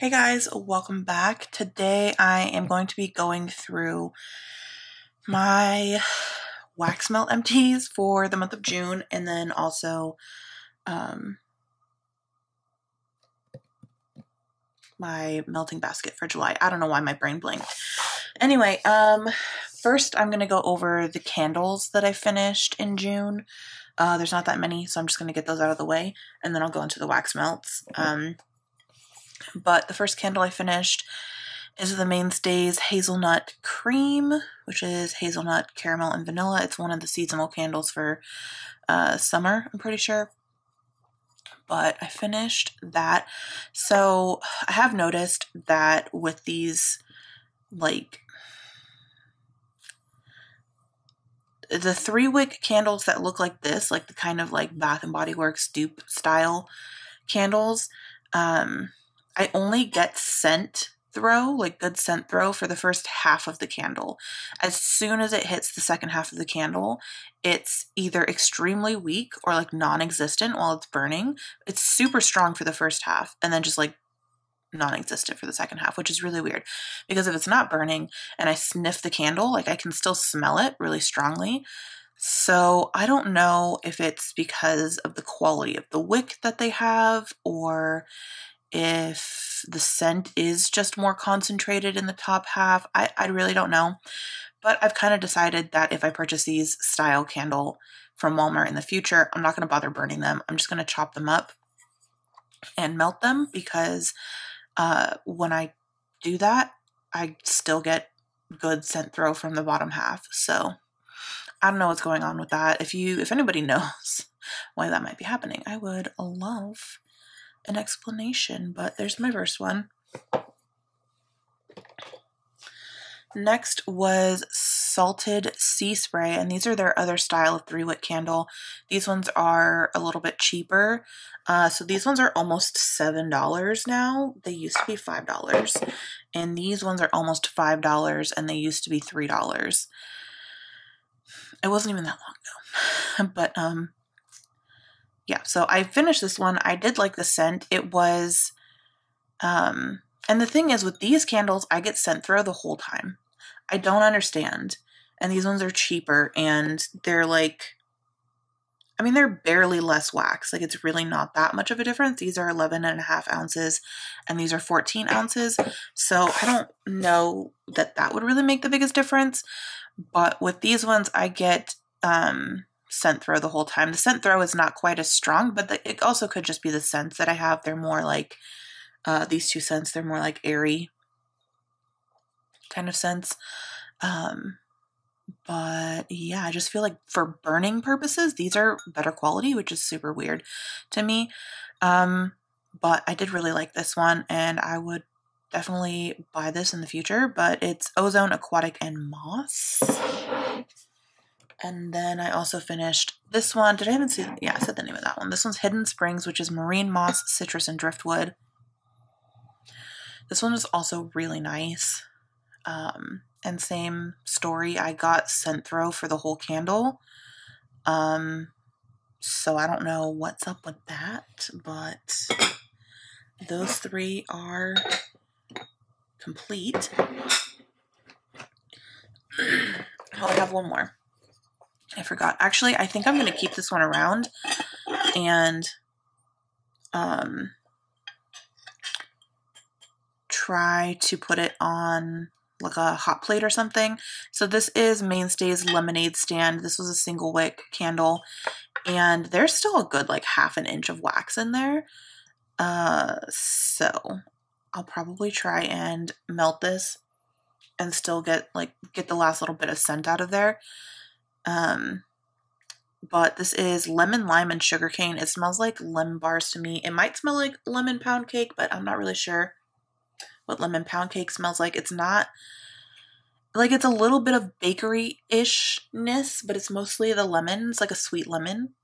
Hey guys, welcome back. Today I am going to be going through my wax melt empties for the month of June and then also my melting basket for July. I don't know why my brain blinked. Anyway, first I'm going to go over the candles that I finished in June. There's not that many, so I'm just going to get those out of the way and then I'll go into the wax melts. But the first candle I finished is the Mainstays Hazelnut Cream, which is hazelnut, caramel, and vanilla. It's one of the seasonal candles for summer, I'm pretty sure. But I finished that. So I have noticed that with these, like, the 3-wick candles that look like this, like the kind of like Bath & Body Works dupe style candles, I only get scent throw, like good scent throw, for the first half of the candle. As soon as it hits the second half of the candle, it's either extremely weak or like non-existent while it's burning. It's super strong for the first half and then just like non-existent for the second half, which is really weird because if it's not burning and I sniff the candle, like I can still smell it really strongly. So I don't know if it's because of the quality of the wick that they have or if the scent is just more concentrated in the top half. I really don't know. But I've kind of decided that if I purchase these style candle from Walmart in the future, I'm not going to bother burning them. I'm just going to chop them up and melt them because when I do that, I still get good scent throw from the bottom half. So I don't know what's going on with that. If anybody knows why that might be happening, I would love an explanation, but there's my first one. Next was Salted Sea Spray, and these are their other style of 3-wick candle. These ones are a little bit cheaper. So these ones are almost $7 now. They used to be $5. And these ones are almost $5 and they used to be $3. It wasn't even that long ago. But yeah, so I finished this one. I did like the scent. It was, and the thing is with these candles, I get scent throw the whole time. I don't understand. And these ones are cheaper and they're like, I mean, they're barely less wax. Like it's really not that much of a difference. These are 11.5 ounces and these are 14 ounces. So I don't know that that would really make the biggest difference. But with these ones, I get, scent throw the whole time. The scent throw is not quite as strong, but it also could just be the scents that I have. They're more like these two scents. They're more like airy kind of scents. But yeah, I just feel like for burning purposes, these are better quality, which is super weird to me. But I did really like this one and I would definitely buy this in the future, but it's Ozone, Aquatic, and Moss. And then I also finished this one. Did I even see? Yeah, I said the name of that one. This one's Hidden Springs, which is marine moss, citrus, and driftwood. This one is also really nice. And same story. I got scent throw for the whole candle. So I don't know what's up with that, but those 3 are complete. Oh, I have one more. I forgot. Actually, I think I'm going to keep this one around and try to put it on like a hot plate or something. So this is Mainstays Lemonade Stand. This was a single wick candle and there's still a good like 1/2 inch of wax in there. So I'll probably try and melt this and still get the last little bit of scent out of there. But this is lemon, lime, and sugarcane. It smells like lemon bars to me. It might smell like lemon pound cake, but I'm not really sure what lemon pound cake smells like. It's not, like it's a little bit of bakery-ishness, but it's mostly the lemon. It's like a sweet lemon.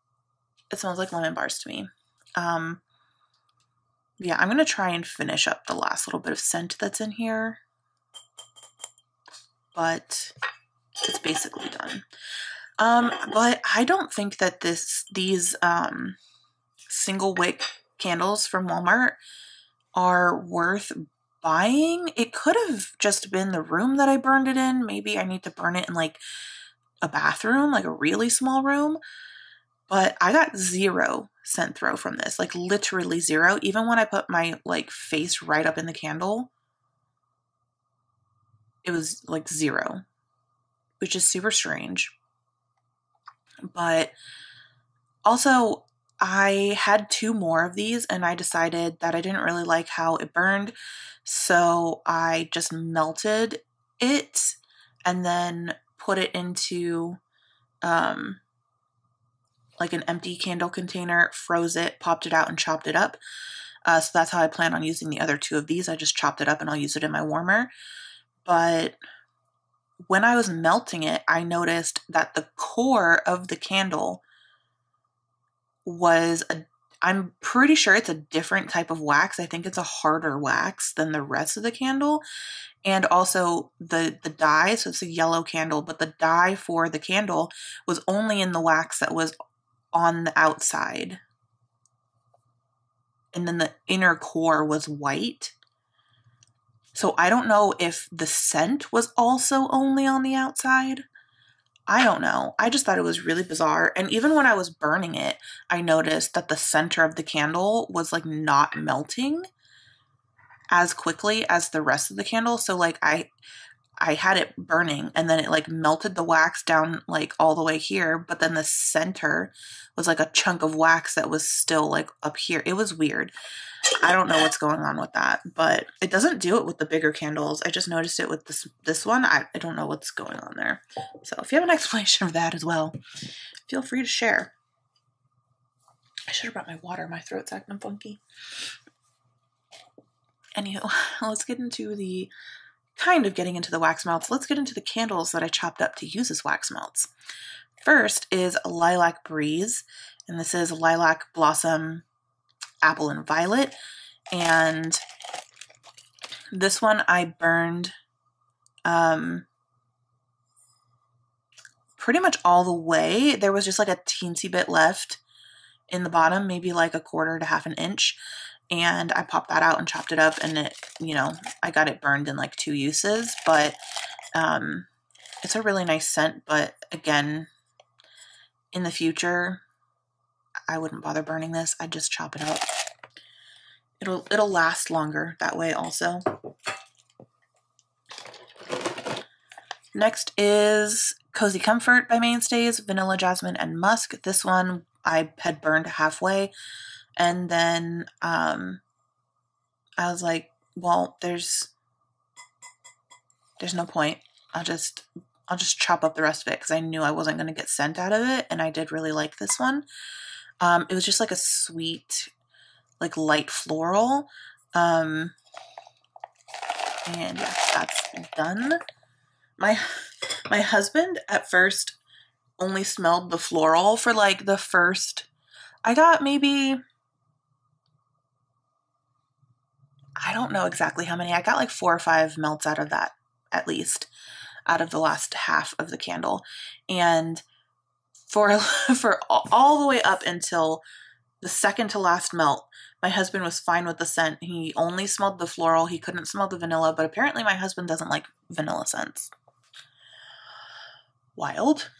It smells like lemon bars to me. Yeah, I'm going to try and finish up the last little bit of scent that's in here. But it's basically done. But I don't think that these single wick candles from Walmart are worth buying. It could have just been the room that I burned it in. Maybe I need to burn it in like a bathroom, like a really small room. But I got 0 scent throw from this, like literally 0. Even when I put my like face right up in the candle, it was like 0, which is super strange. But also, I had 2 more of these and I decided that I didn't really like how it burned. So I just melted it and then put it into like an empty candle container, froze it, popped it out, and chopped it up. So that's how I plan on using the other 2 of these. I just chopped it up and I'll use it in my warmer. But when I was melting it, I noticed that the core of the candle was I'm pretty sure it's a different type of wax. I think it's a harder wax than the rest of the candle. And also the dye, so it's a yellow candle, but the dye for the candle was only in the wax that was on the outside. And then the inner core was white. So I don't know if the scent was also only on the outside. I don't know. I just thought it was really bizarre. And even when I was burning it, I noticed that the center of the candle was like not melting as quickly as the rest of the candle. So like I had it burning and then it like melted the wax down like all the way here, but then the center was like a chunk of wax that was still like up here. It was weird. I don't know what's going on with that, but it doesn't do it with the bigger candles. I just noticed it with this one. I don't know what's going on there. So if you have an explanation of that as well, feel free to share. I should have brought my water. My throat's acting funky. Anywho, let's get into the getting into the wax melts. Let's get into the candles that I chopped up to use as wax melts. First is Lilac Breeze, and this is Lilac Blossom, Apple and Violet. And this one I burned pretty much all the way. There was just like a teensy bit left in the bottom, maybe like 1/4 to 1/2 an inch. And I popped that out and chopped it up, and it, I got it burned in like 2 uses, but it's a really nice scent. But again, in the future, I wouldn't bother burning this. I'd just chop it up. It'll last longer that way also. Next is Cozy Comfort by Mainstays, Vanilla, Jasmine, and Musk. This one I had burned halfway, and then I was like, well, there's no point. I'll just chop up the rest of it because I knew I wasn't going to get scent out of it, and I did really like this one. It was just like a sweet, like light floral. And yeah, that's done. My husband at first only smelled the floral for like the first, I got maybe, I don't know exactly how many. I got like 4 or 5 melts out of that, at least, out of the last half of the candle. And for all the way up until the second to last melt, my husband was fine with the scent. He only smelled the floral. He couldn't smell the vanilla, but apparently my husband doesn't like vanilla scents. Wild.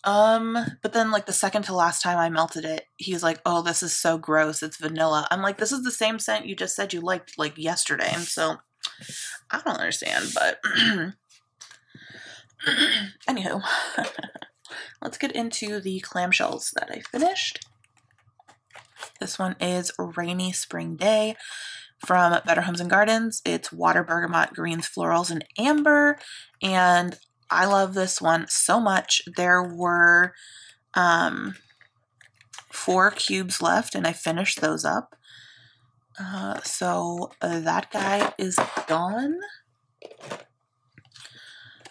But then like the second to last time I melted it, he was like, oh, this is so gross. It's vanilla. I'm like, this is the same scent you just said you liked like yesterday. And so I don't understand, but anywho, let's get into the clamshells that I finished. This one is Rainy Spring Day from Better Homes and Gardens. It's water, bergamot, greens, florals, and amber. And I love this one so much. There were 4 cubes left, and I finished those up. So that guy is gone.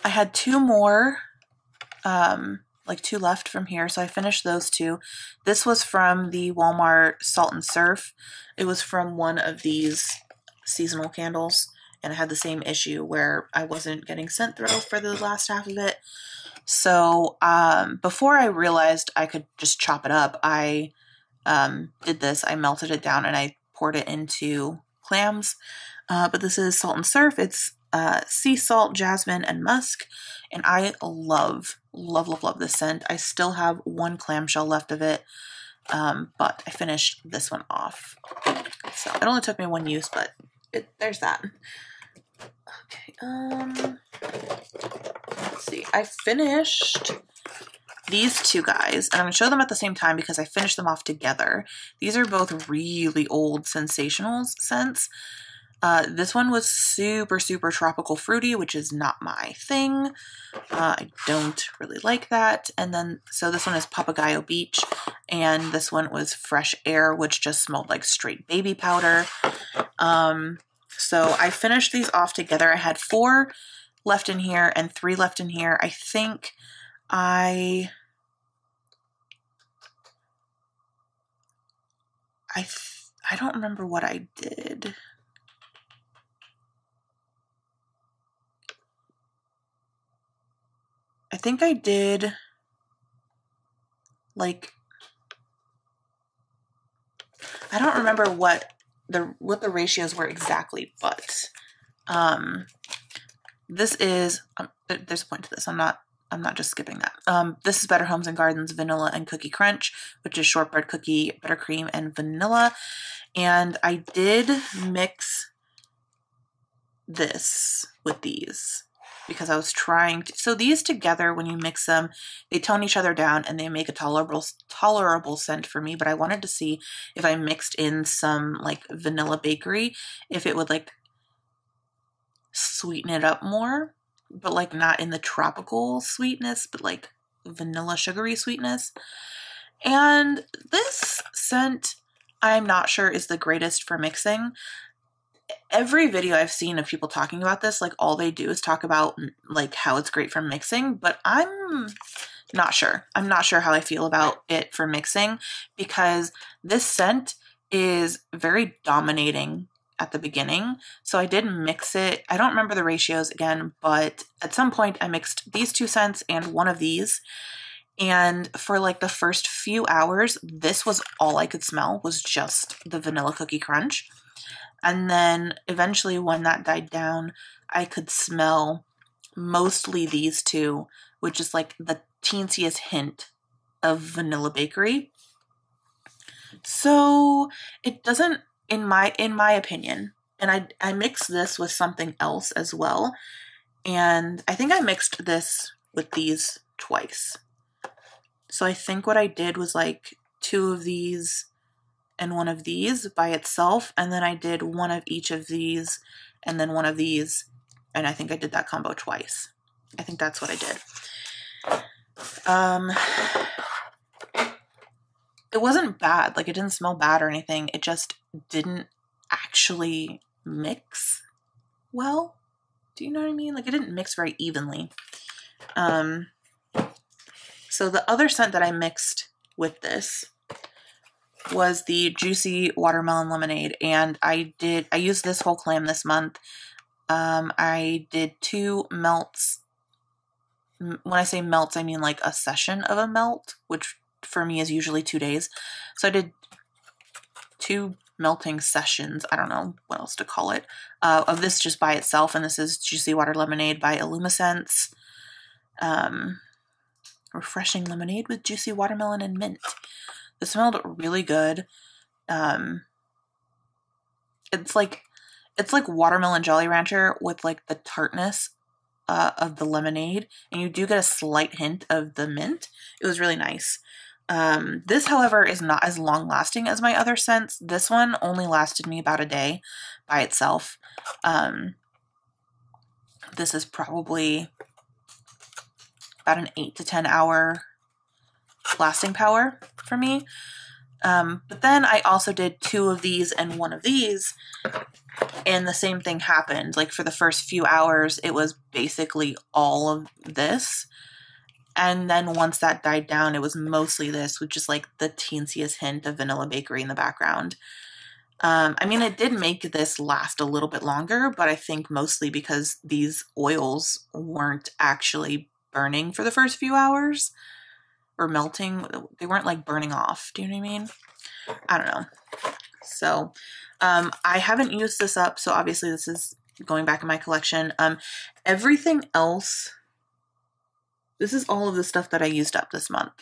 I had 2 more, like 2 left from here, so I finished those 2. This was from the Walmart Salt and Surf. It was from one of these seasonal candles, and I had the same issue where I wasn't getting scent throw for the last half of it. So before I realized I could just chop it up, I did this. I melted it down and I poured it into clams. But this is Salt and Surf. It's sea salt, jasmine, and musk. And I love this scent. I still have one clamshell left of it, but I finished this one off. So it only took me one use, but there's that. Okay, let's see. I finished these two guys, and I'm going to show them at the same time because I finished them off together. These are both really old Sensationals scents. This one was super tropical fruity, which is not my thing. I don't really like that. And then, so this one is Papagayo Beach, and this one was Fresh Air, which just smelled like straight baby powder. So I finished these off together. I had 4 left in here and 3 left in here. I think I don't remember what I did. I think I did, like, I don't remember what the ratios were exactly, but this is, there's a point to this. I'm not just skipping that. This is Better Homes and Gardens Vanilla and Cookie Crunch, which is shortbread cookie, buttercream, and vanilla. And I did mix this with these because I was trying to, so these together, when you mix them, they tone each other down and they make a tolerable scent for me. But I wanted to see if I mixed in some like vanilla bakery, if it would like sweeten it up more, but like not in the tropical sweetness, but like vanilla sugary sweetness. And this scent, I'm not sure is the greatest for mixing. Every video I've seen of people talking about this, like all they do is talk about like how it's great for mixing, but I'm not sure. I'm not sure how I feel about it for mixing because this scent is very dominating at the beginning. So I did mix it. I don't remember the ratios again, but at some point I mixed these 2 scents and one of these. And for like the first few hours, this was all I could smell, was just the Vanilla Cookie Crunch. And then eventually when that died down, I could smell mostly these 2, which is like the teensiest hint of vanilla bakery. So it doesn't, in my opinion, and I mixed this with something else as well. And I think I mixed this with these twice. So I think what I did was like 2 of these and 1 of these by itself, and then I did 1 of each of these and then 1 of these, and I think I did that combo twice. I think that's what I did. It wasn't bad, like it didn't smell bad or anything, it just didn't actually mix well. Do you know what I mean? Like it didn't mix very evenly. So the other scent that I mixed with this was the Juicy Watermelon Lemonade, and I used this whole clam this month. I did 2 melts. When I say melts, I mean like a session of a melt, which for me is usually 2 days. So I did 2 melting sessions, I don't know what else to call it, of this just by itself, and this is Juicy Water Lemonade by Illumiscence. Refreshing lemonade with juicy watermelon and mint. It smelled really good. It's like watermelon Jolly Rancher with like the tartness of the lemonade, and you do get a slight hint of the mint. It was really nice. This, however, is not as long lasting as my other scents. This one only lasted me about a day by itself. This is probably about an 8 to 10 hour lasting power for me. But then I also did 2 of these and 1 of these, and the same thing happened. Like for the first few hours, it was basically all of this. And then once that died down, it was mostly this, which is like the teensiest hint of vanilla bakery in the background. I mean, it did make this last a little bit longer, but I think mostly because these oils weren't actually burning for the first few hours or melting. They weren't like burning off. Do you know what I mean? I don't know. So I haven't used this up, so obviously this is going back in my collection. Everything else, this is all of the stuff that I used up this month.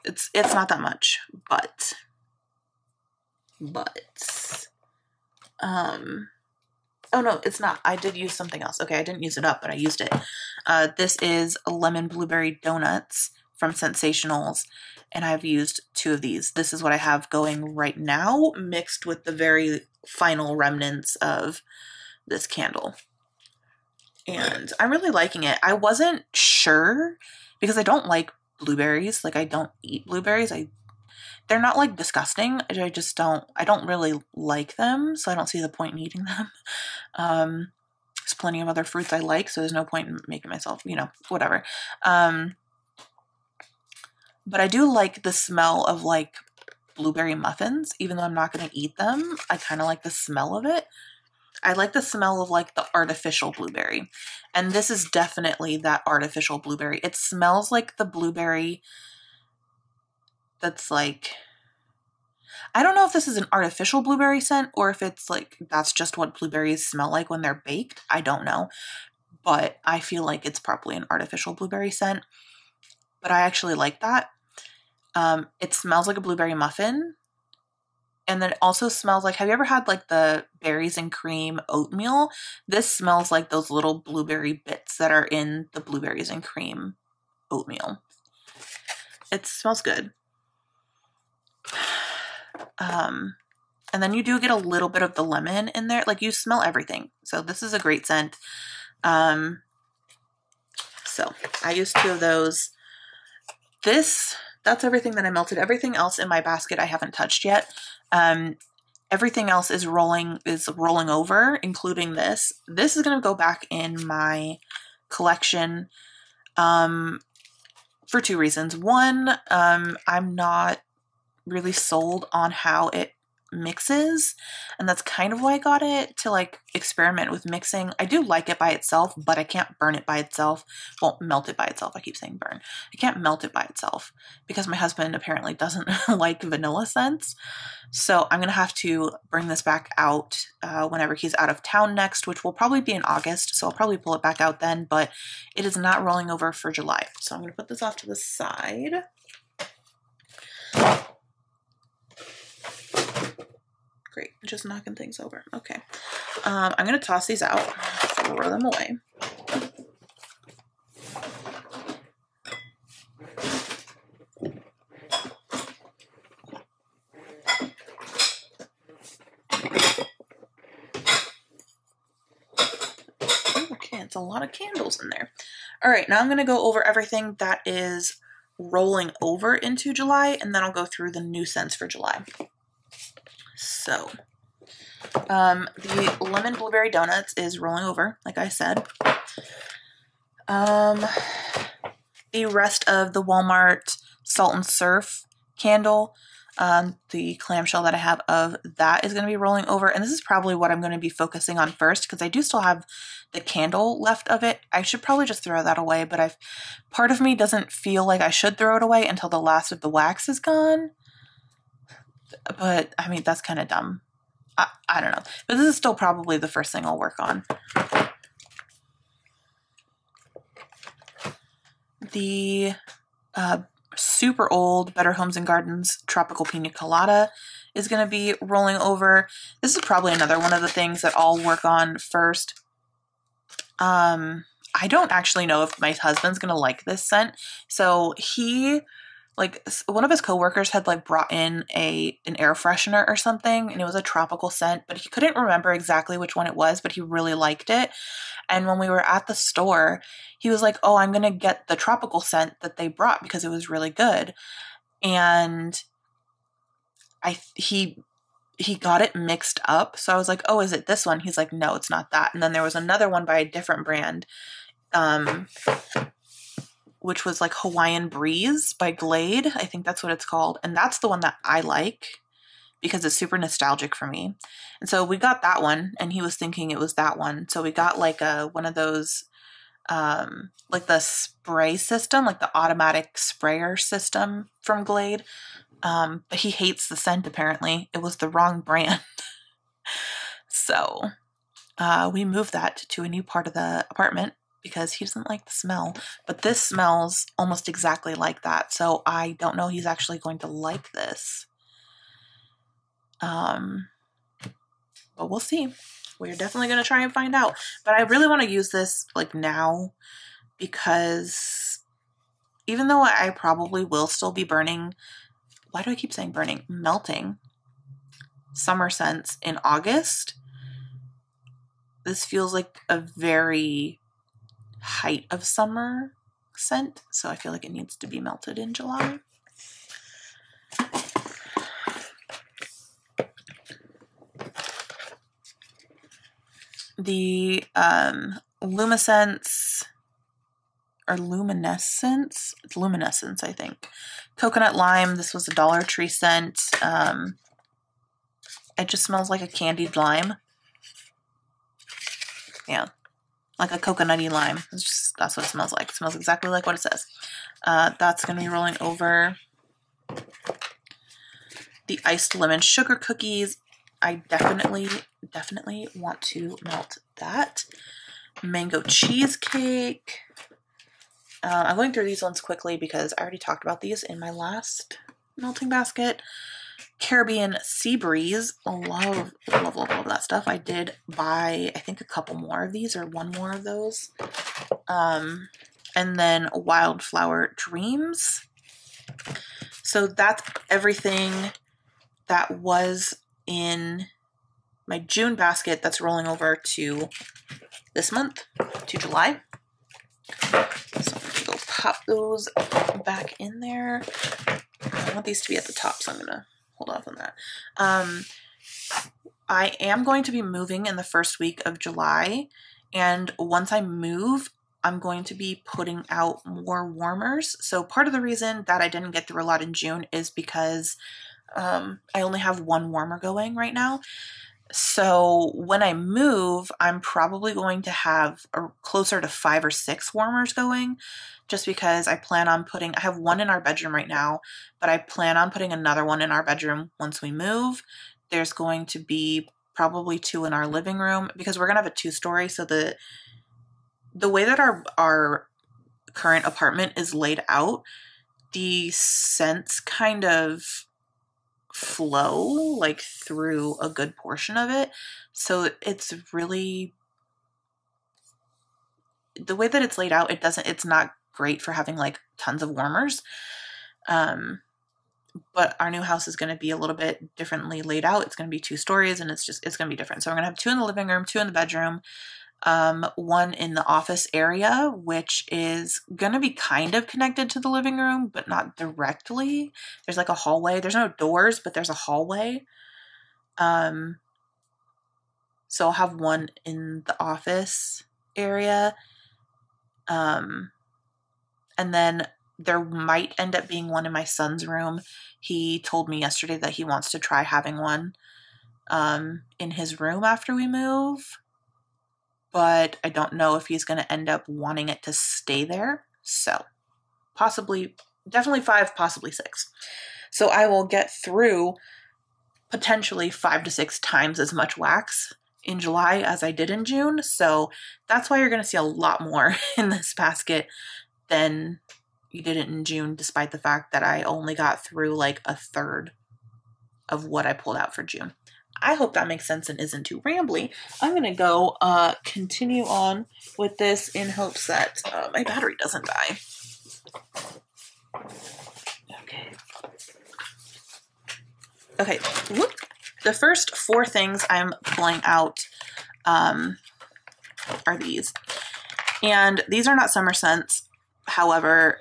It's not that much, but oh no, it's not. I did use something else. Okay, I didn't use it up, but I used it. This is lemon blueberry donuts from Sensationals, and I've used 2 of these. This is what I have going right now, mixed with the very final remnants of this candle. And I'm really liking it. I wasn't sure because I don't like blueberries. Like, I don't eat blueberries. They're not like disgusting. I don't really like them, so I don't see the point in eating them. There's plenty of other fruits I like, so there's no point in making myself, whatever. But I do like the smell of like blueberry muffins, even though I'm not going to eat them. I kind of like the smell of it. I like the smell of like the artificial blueberry. And this is definitely that artificial blueberry. It smells like the blueberry that's like, I don't know if this is an artificial blueberry scent or if it's like, that's just what blueberries smell like when they're baked. I don't know. But I feel like it's probably an artificial blueberry scent. But I actually like that. It smells like a blueberry muffin. And then it also smells like, have you ever had like the berries and cream oatmeal? This smells like those little blueberry bits that are in the blueberries and cream oatmeal. It smells good. And then you do get a little bit of the lemon in there. Like, you smell everything. So this is a great scent. So I used 2 of those. That's everything that I melted. Everything else in my basket I haven't touched yet. Everything else is rolling over, including this. This is going to go back in my collection for 2 reasons. One, I'm not really sold on how it mixes, and that's kind of why I got it, to like experiment with mixing. I do like it by itself, but I can't burn it by itself. Well, melt it by itself. I keep saying burn. I can't melt it by itself because my husband apparently doesn't like vanilla scents. So I'm gonna have to bring this back out whenever he's out of town next, which will probably be in August. So I'll probably pull it back out then, but it is not rolling over for July. So I'm gonna put this off to the side. Great, just knocking things over. Okay, I'm gonna toss these out, throw them away. Okay, it's a lot of candles in there. All right, now I'm gonna go over everything that is rolling over into July, and then I'll go through the new scents for July. So, the lemon blueberry donuts is rolling over, like I said. The rest of the Walmart Salt and Surf candle, the clamshell that I have of that is going to be rolling over. And this is probably what I'm going to be focusing on first, because I do still have the candle left of it. I should probably just throw that away, but part of me doesn't feel like I should throw it away until the last of the wax is gone. But, I mean, that's kind of dumb. I don't know. But this is still probably the first thing I'll work on. The super old Better Homes and Gardens Tropical Pina Colada is going to be rolling over. This is probably another one of the things that I'll work on first. I don't actually know if my husband's going to like this scent. So one of his coworkers had brought in an air freshener or something, and it was a tropical scent, but he couldn't remember exactly which one it was, but he really liked it. And when we were at the store, he was like, "Oh, I'm going to get the tropical scent that they brought because it was really good." And he got it mixed up. So I was like, "Oh, is it this one?" He's like, "No, it's not that." And then there was another one by a different brand, which was Hawaiian Breeze by Glade. I think that's what it's called. And that's the one that I like because it's super nostalgic for me. And so we got that one, and he was thinking it was that one. So we got one of those, the spray system, the automatic sprayer system from Glade. But he hates the scent, apparently. It was the wrong brand. So we moved that to a new part of the apartment because he doesn't like the smell. But this smells almost exactly like that. So I don't know he's actually going to like this. But we'll see. We're definitely going to try and find out. But I really want to use this like now because even though I probably will still be burning, why do I keep saying burning? Melting summer scents in August. This feels like a very height of summer scent, so I feel like it needs to be melted in July. The Luminescence, or Luminescence? It's Luminescence, I think. Coconut Lime. This was a Dollar Tree scent. It just smells like a candied lime. Yeah, like a coconutty lime. That's what it smells like. It smells exactly like what it says. That's going to be rolling over. The iced lemon sugar cookies. I definitely want to melt that. Mango cheesecake. I'm going through these ones quickly because I already talked about these in my last melting basket. Caribbean Sea Breeze. Love that stuff. I did buy, I think, a couple more of these or one more of those. And then Wildflower Dreams. So that's everything that was in my June basket that's rolling over to this month, to July. So I'm going to go pop those back in there. I want these to be at the top, so I'm going to hold off on that. I am going to be moving in the first week of July, and once I move, I'm going to be putting out more warmers. So part of the reason that I didn't get through a lot in June is because I only have one warmer going right now. So when I move, I'm probably going to have closer to 5 or 6 warmers going, just because I plan on I have one in our bedroom right now, but I plan on putting another one in our bedroom once we move. There's going to be probably 2 in our living room because we're going to have a 2-story. So the way that our current apartment is laid out, the scents kind of flow like through a good portion of it. So it's really, the way that it's laid out, it's not great for having like tons of warmers. But our new house is going to be a little bit differently laid out. It's going to be 2 stories and it's going to be different. So we're going to have 2 in the living room, 2 in the bedroom, 1 in the office area, which is going to be kind of connected to the living room, but not directly. There's like a hallway. There's no doors, but there's a hallway. So I'll have 1 in the office area. And then there might end up being 1 in my son's room. He told me yesterday that he wants to try having 1 in his room after we move. But I don't know if he's going to end up wanting it to stay there. So definitely 5, possibly 6. So I will get through potentially 5 to 6 times as much wax in July as I did in June. So that's why you're going to see a lot more in this basket than you did it in June, despite the fact that I only got through like a third of what I pulled out for June. I hope that makes sense and isn't too rambly. I'm going to go continue on with this in hopes that my battery doesn't die. Okay, look. The first 4 things I'm pulling out are these. And these are not summer scents. However,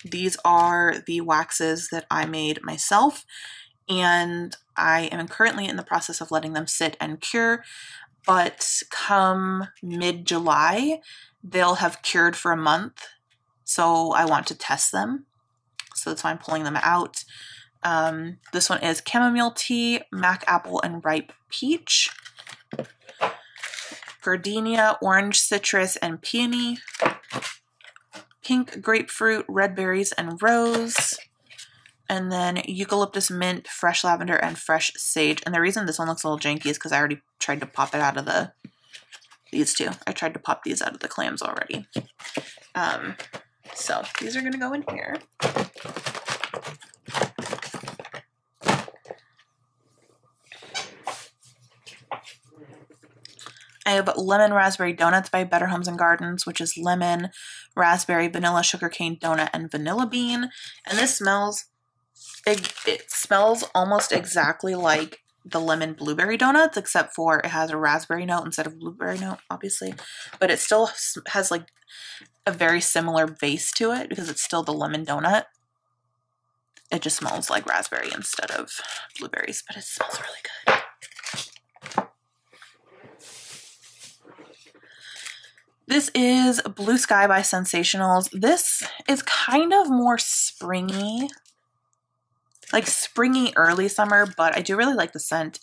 these are the waxes that I made myself. And I am currently in the process of letting them sit and cure, but come mid-July, they'll have cured for a month, so I want to test them. So that's why I'm pulling them out. This one is chamomile tea, mac apple, and ripe peach. Gardenia, orange citrus, and peony. Pink grapefruit, red berries, and rose. And then eucalyptus mint, fresh lavender, and fresh sage. And the reason this one looks a little janky is because I already tried to pop it out of these two. I tried to pop these out of the clams already. So these are going to go in here. I have lemon raspberry donuts by Better Homes and Gardens, which is lemon, raspberry, vanilla, sugarcane donut, and vanilla bean. And this smells, it smells almost exactly like the lemon blueberry donuts, except for it has a raspberry note instead of blueberry note, obviously. But it still has like a very similar base to it because it's still the lemon donut. It just smells like raspberry instead of blueberries, but it smells really good. This is Blue Sky by Sensationals. This is kind of more springy, like springy early summer, but I do really like the scent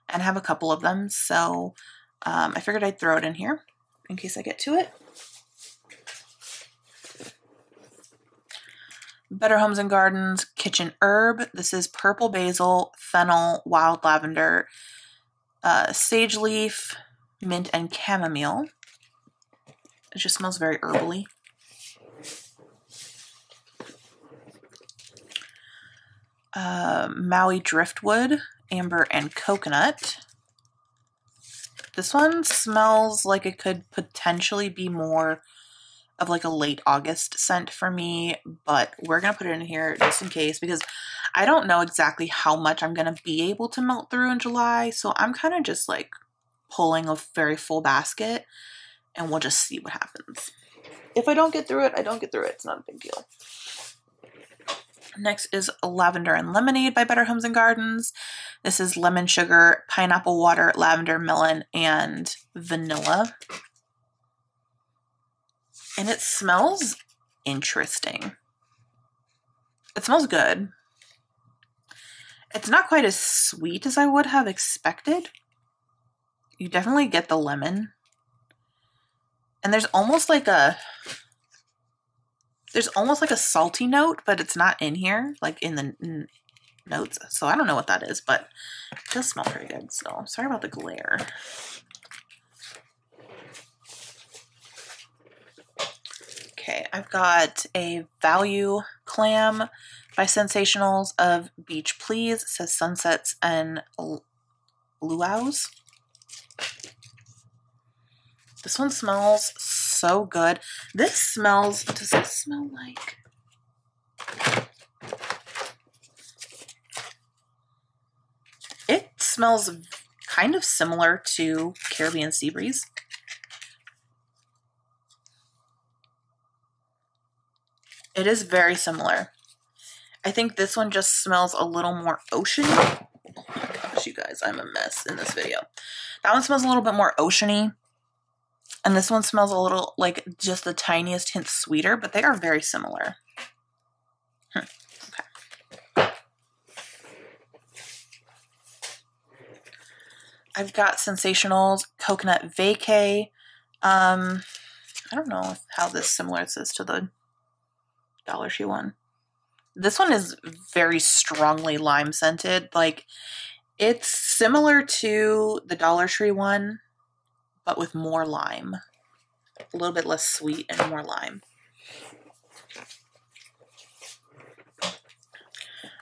and have a couple of them. So I figured I'd throw it in here in case I get to it. Better Homes and Gardens Kitchen Herb. This is purple basil, fennel, wild lavender, sage leaf, mint, and chamomile. It just smells very herbally. Maui Driftwood, amber, and coconut. This one smells like it could potentially be more of like a late August scent for me, but we're gonna put it in here just in case because I don't know exactly how much I'm gonna be able to melt through in July, so I'm kind of just like pulling a very full basket and we'll just see what happens. If I don't get through it, I don't get through it. It's not a big deal. Next is Lavender and Lemonade by Better Homes and Gardens. This is lemon sugar, pineapple water, lavender melon, and vanilla. And it smells interesting. It smells good. It's not quite as sweet as I would have expected. You definitely get the lemon. And there's almost like a salty note, but it's not in here, like in the notes. So I don't know what that is, but it does smell pretty good. So sorry about the glare. Okay, I've got a value clam by Sensationals of Beach Please. It says sunsets and luau's. This one smells so good. This smells, does this smell like? It smells kind of similar to Caribbean Sea Breeze. It is very similar. I think this one just smells a little more oceany. Oh my gosh, you guys, I'm a mess in this video. That one smells a little bit more oceany. And this one smells a little like just the tiniest hint sweeter, but they are very similar. Okay. I've got Sensationals Coconut Vacay. I don't know how this similar is to the Dollar Tree one. This one is very strongly lime scented. Like it's similar to the Dollar Tree one, but with more lime. A little bit less sweet and more lime.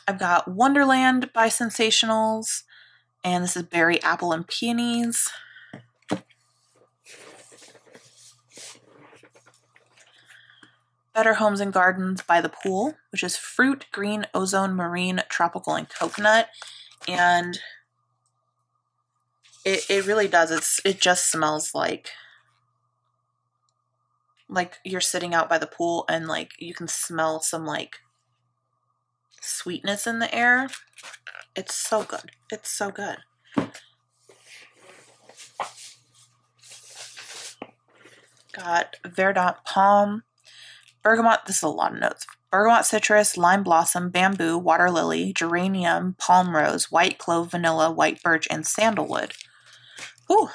I've got Wonderland by Sensationals, and this is Berry, Apple, and Peonies. Better Homes and Gardens by the Pool, which is fruit, green, ozone, marine, tropical, and coconut. And it really does. It just smells like you're sitting out by the pool and like you can smell some like sweetness in the air. It's so good. It's so good. Got Verdant Palm, Bergamot, this is a lot of notes. Bergamot citrus, lime blossom, bamboo, water lily, geranium, palm rose, white clove, vanilla, white birch, and sandalwood. Ooh.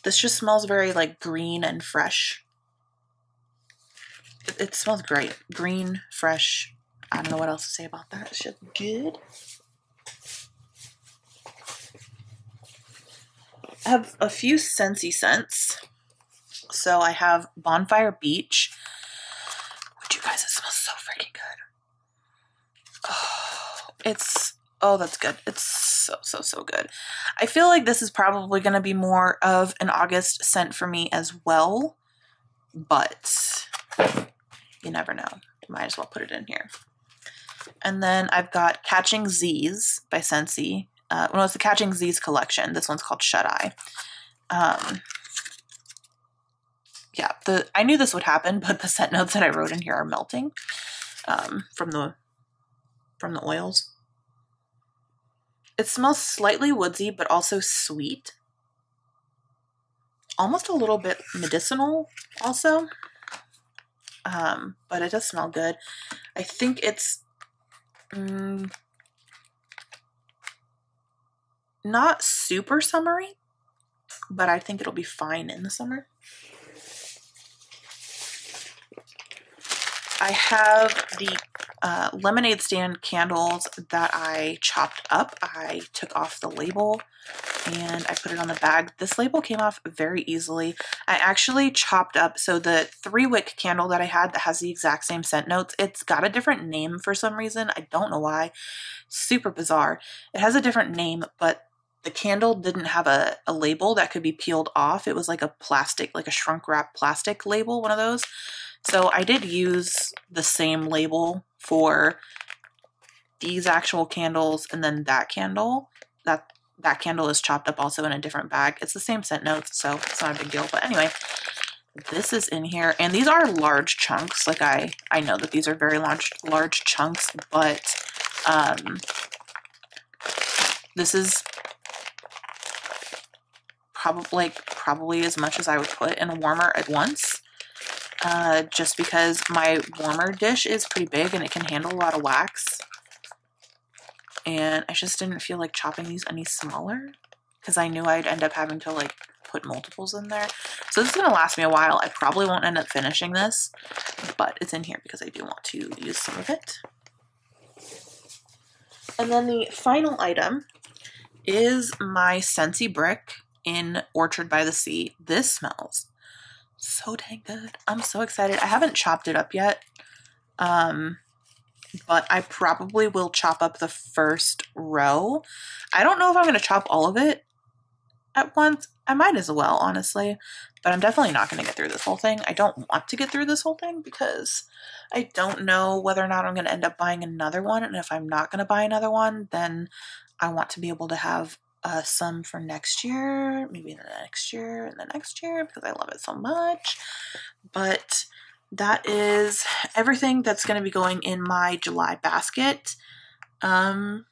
This just smells very like green and fresh. It smells great. Green, fresh. I don't know what else to say about that. It's just good. I have a few Scentsy scents. So I have Bonfire Beach. Which, you guys, it smells so freaking good. Oh, that's good. It's so good. I feel like this is probably going to be more of an August scent for me as well. But you never know. Might as well put it in here. And then I've got Catching Z's by Scentsy. Well, it's the Catching Z's collection. This one's called Shut Eye. Yeah, I knew this would happen, but the scent notes that I wrote in here are melting from the oils. It smells slightly woodsy, but also sweet. Almost a little bit medicinal also. But it does smell good. I think it's not super summery, but I think it'll be fine in the summer. I have the lemonade stand candles that I chopped up. I took off the label and I put it on the bag. This label came off very easily. I actually chopped up, so the 3-wick candle that I had that has the exact same scent notes, it's got a different name for some reason. I don't know why. Super bizarre. It has a different name, but the candle didn't have a label that could be peeled off. It was like a plastic, like a shrunk wrap plastic label, one of those. So I did use the same label for these actual candles and then that candle. That candle is chopped up also in a different bag. It's the same scent notes, so it's not a big deal. But anyway, this is in here. And these are large chunks. Like I know that these are very large chunks, but this is probably as much as I would put in a warmer at once. Just because my warmer dish is pretty big and it can handle a lot of wax. And I just didn't feel like chopping these any smaller because I knew I'd end up having to like put multiples in there. So this is going to last me a while. I probably won't end up finishing this, but it's in here because I do want to use some of it. And then the final item is my Scentsy brick in Orchard by the Sea. This smells so dang good. I'm so excited. I haven't chopped it up yet, but I probably will chop up the first row. I don't know if I'm going to chop all of it at once. I might as well, honestly, but I'm definitely not going to get through this whole thing. I don't want to get through this whole thing because I don't know whether or not I'm going to end up buying another one, and if I'm not going to buy another one, then I want to be able to have some for next year, maybe the next year and the next year, because I love it so much. But that is everything that's going to be going in my July basket. Again,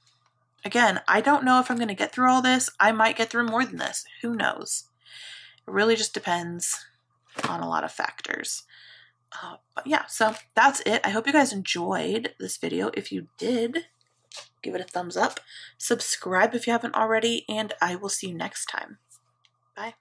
I don't know if I'm going to get through all this. I might get through more than this. Who knows? It really just depends on a lot of factors. But yeah, so that's it. I hope you guys enjoyed this video. If you did, give it a thumbs up. Subscribe if you haven't already, and I will see you next time. Bye.